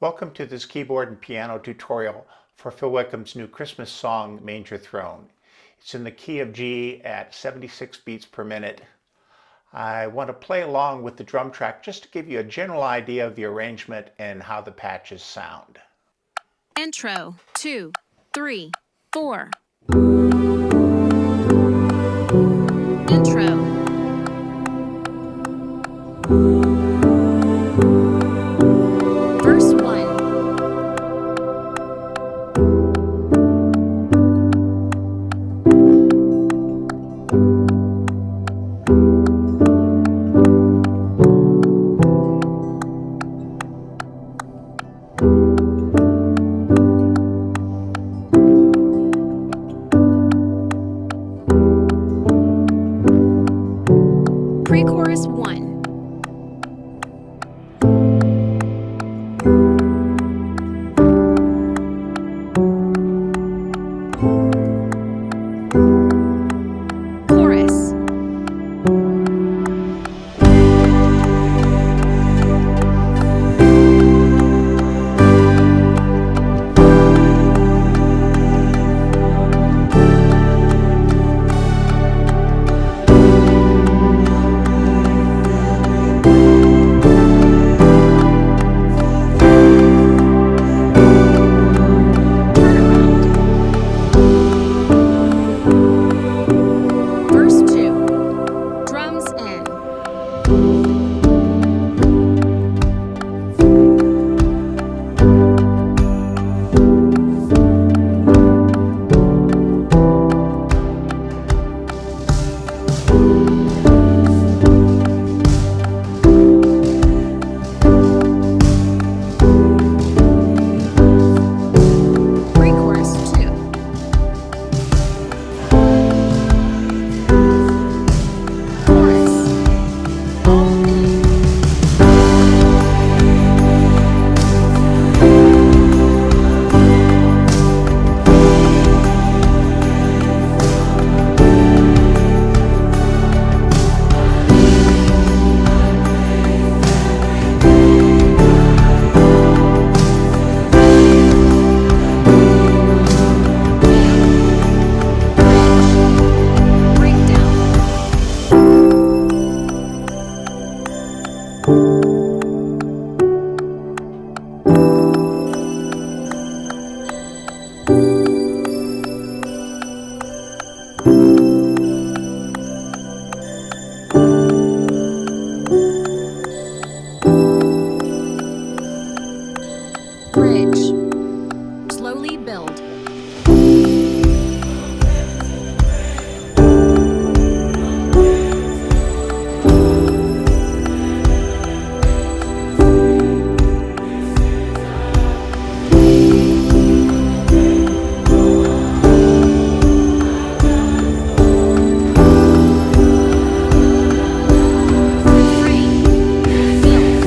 Welcome to this keyboard and piano tutorial for Phil Wickham's new Christmas song, Manger Throne. It's in the key of G at 76 beats per minute. I want to play along with the drum track just to give you a general idea of the arrangement and how the patches sound. Intro, 2, 3, 4. Intro. Verse 1. Pre-chorus 1. Chorus. Verse 2. Drums in. Pre-chorus 2. Chorus. All in. Breakdown. Bridge. Slowly build. Refrain. Build.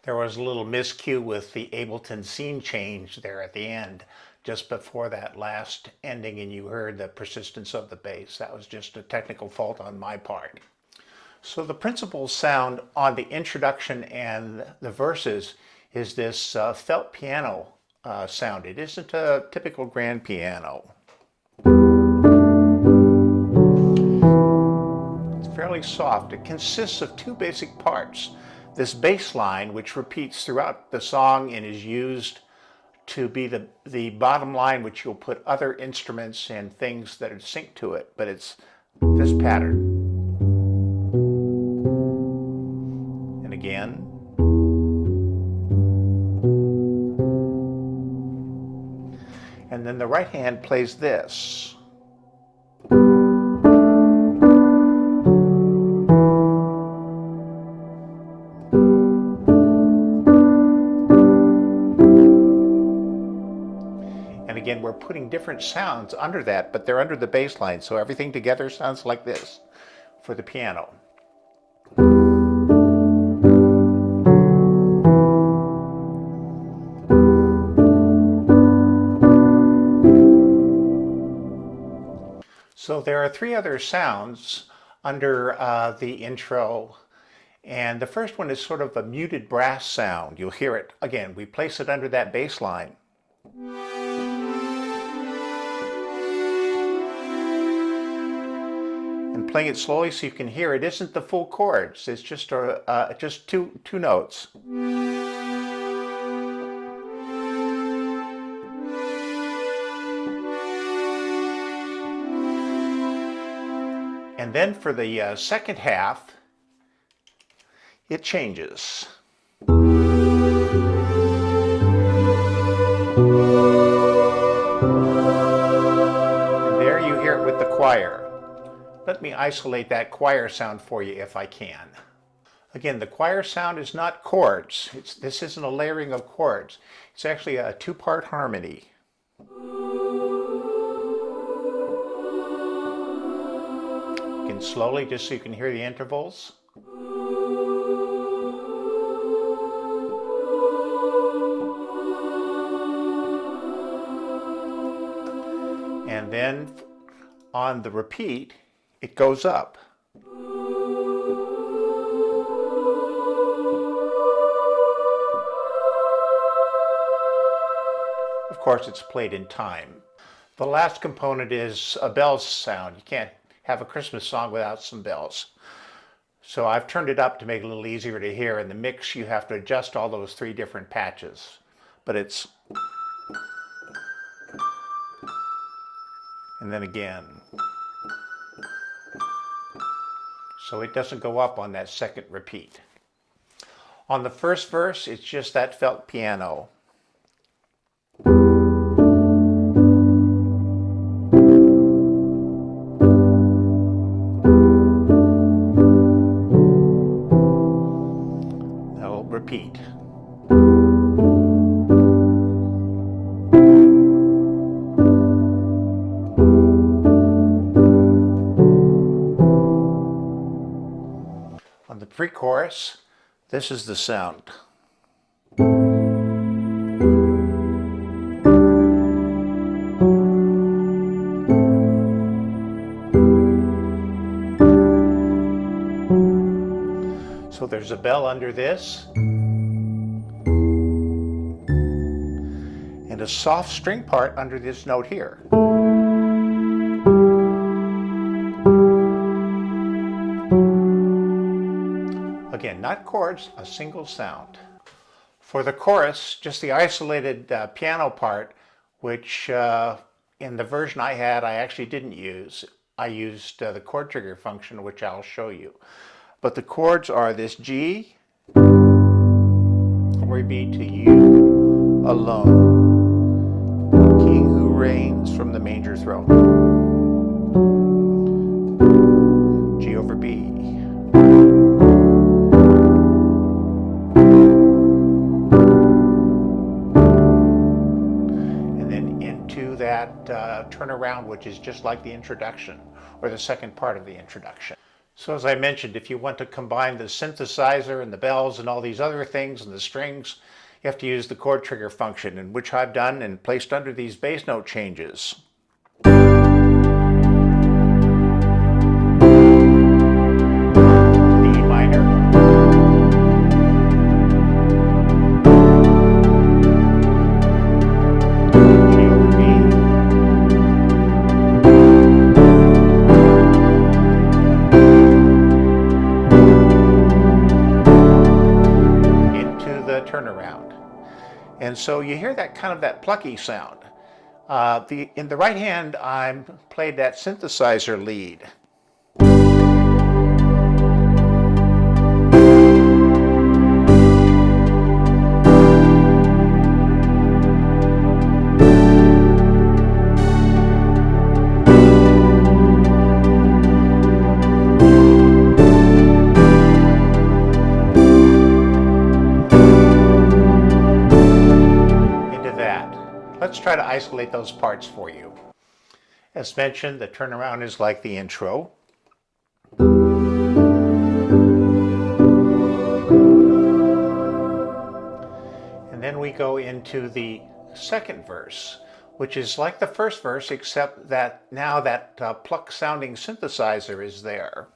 There was a little miscue with the Ableton scene change there at the end, just before that last ending, and you heard the persistence of the bass. That was just a technical fault on my part. So the principal sound on the introduction and the verses is this felt piano sound. It isn't a typical grand piano. really soft. It consists of two basic parts. This bass line, which repeats throughout the song and is used to be the bottom line, which you'll put other instruments and things that are synced to it, but it's this pattern. And again. And then the right hand plays this. And again, we're putting different sounds under that, but they're under the bass line, so everything together sounds like this for the piano. So there are three other sounds under the intro, and the first one is sort of a muted brass sound. You'll hear it again. We place it under that bass line. And playing it slowly so you can hear it isn't the full chords. It's just two notes. And then for the second half, it changes. And there you hear it with the choir. Let me isolate that choir sound for you if I can. Again, the choir sound is not chords. This isn't a layering of chords. It's actually a two-part harmony. Again, slowly, just so you can hear the intervals. And then on the repeat, it goes up. Of course, it's played in time. The last component is a bells sound. You can't have a Christmas song without some bells. So I've turned it up to make it a little easier to hear. In the mix, you have to adjust all those three different patches. But it's... and then again. So it doesn't go up on that second repeat. On the first verse, it's just that felt piano. That'll repeat. On the pre-chorus, this is the sound. So there's a bell under this, and a soft string part under this note here. Again, not chords, a single sound. For the chorus, just the isolated piano part, which in the version I had, I actually didn't use. I used the chord trigger function, which I'll show you. But the chords are this G, glory be to you alone, King who reigns from the manger throne. G over B. And then into that turnaround, which is just like the introduction, or the second part of the introduction. So as I mentioned, if you want to combine the synthesizer and the bells and all these other things and the strings, you have to use the chord trigger function, and which I've done and placed under these bass note changes. The E minor. G over B. And so you hear that kind of that plucky sound. In the right hand, I played that synthesizer lead. Let's try to isolate those parts for you. As mentioned, the turnaround is like the intro. And then we go into the second verse, which is like the first verse, except that now that pluck sounding synthesizer is there.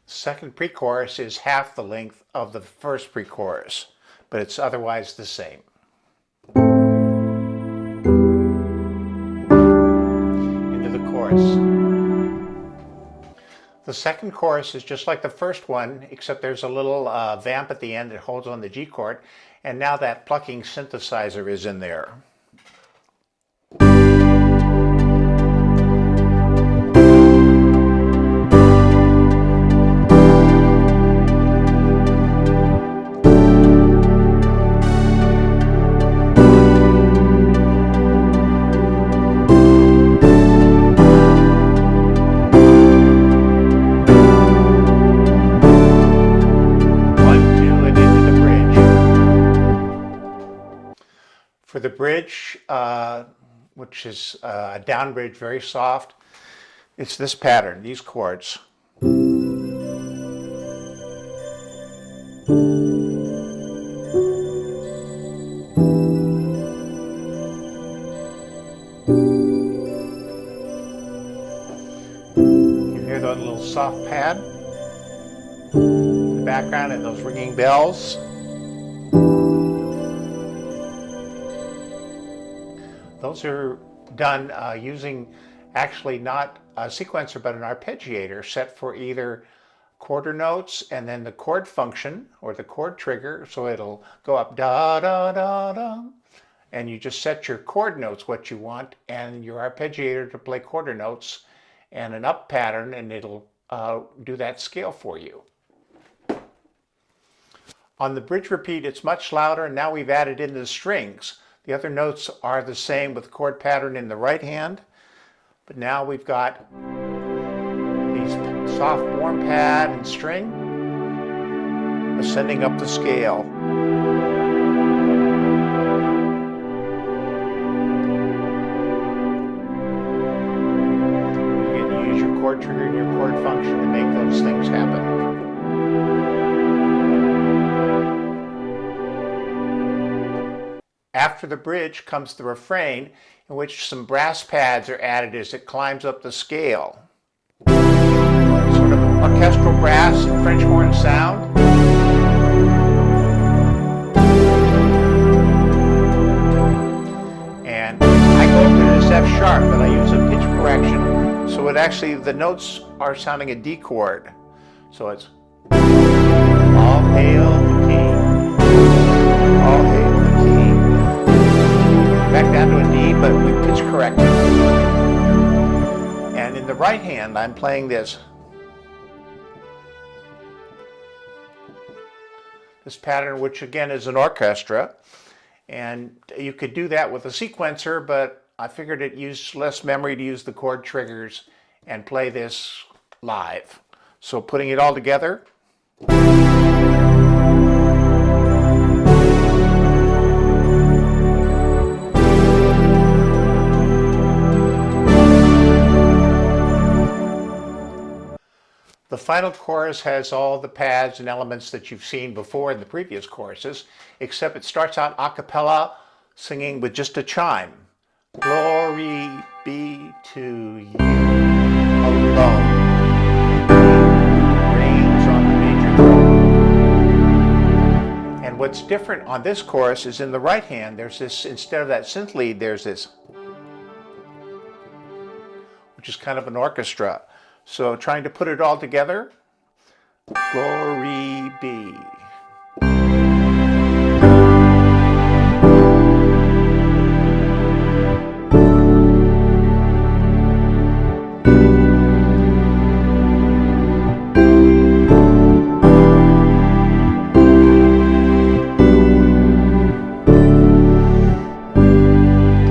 Second pre-chorus is half the length of the first pre-chorus, but it's otherwise the same. Into the chorus. The second chorus is just like the first one, except there's a little vamp at the end that holds on the G chord, and now that plucking synthesizer is in there. For the bridge, which is a down bridge, very soft, it's this pattern, these chords. You hear that little soft pad in the background and those ringing bells. Those are done using actually not a sequencer but an arpeggiator set for either quarter notes and then the chord function or the chord trigger, so it'll go up da da da da, and you just set your chord notes what you want and your arpeggiator to play quarter notes and an up pattern, and it'll do that scale for you. On the bridge repeat it's much louder, and now we've added in the strings. The other notes are the same with chord pattern in the right hand, but now we've got these soft warm pad and string ascending up the scale. You get to use your chord trigger and your chord function to make those things happen. After the bridge comes the refrain, in which some brass pads are added as it climbs up the scale. Sort of orchestral brass and French horn sound. And I go up to this F sharp, but I use a pitch correction, so it actually, the notes are sounding a D chord. So it's all hail the king, all hail the king. Back down to a D, but we pitch corrected. And in the right hand, I'm playing this pattern, which again is an orchestra. And you could do that with a sequencer, but I figured it used less memory to use the chord triggers and play this live. So putting it all together. The final chorus has all the pads and elements that you've seen before in the previous choruses, except it starts out a cappella singing with just a chime. Glory be to you alone. Reigns on the Manger Throne. And what's different on this chorus is in the right hand, there's this, instead of that synth lead, there's this, which is kind of an orchestra. So trying to put it all together, glory be.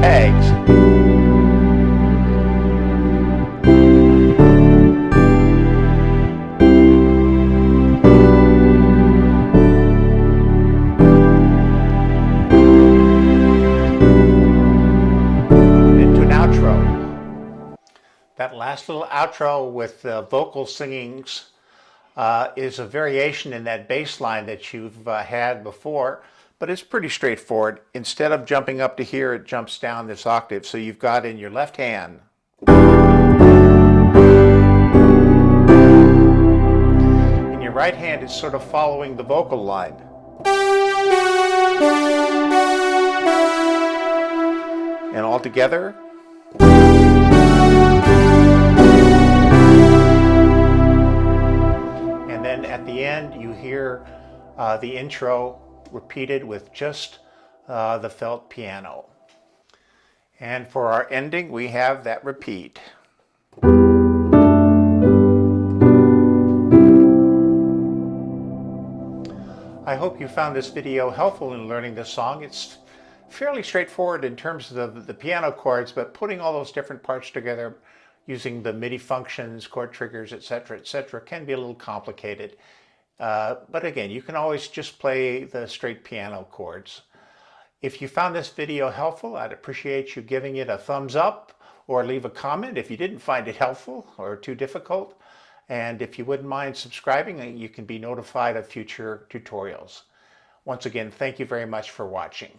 Tags. Into an outro. That last little outro with the vocal singings is a variation in that bass line that you've had before, but it's pretty straightforward. Instead of jumping up to here, it jumps down this octave. So you've got in your left hand, in your right hand, it's sort of following the vocal line. And all together, and then at the end you hear the intro repeated with just the felt piano. And for our ending, we have that repeat. I hope you found this video helpful in learning this song. It's fairly straightforward in terms of the piano chords, but putting all those different parts together using the MIDI functions, chord triggers, etc., can be a little complicated. But again, you can always just play the straight piano chords. If you found this video helpful, I'd appreciate you giving it a thumbs up or leave a comment if you didn't find it helpful or too difficult. And if you wouldn't mind subscribing, you can be notified of future tutorials. Once again, thank you very much for watching.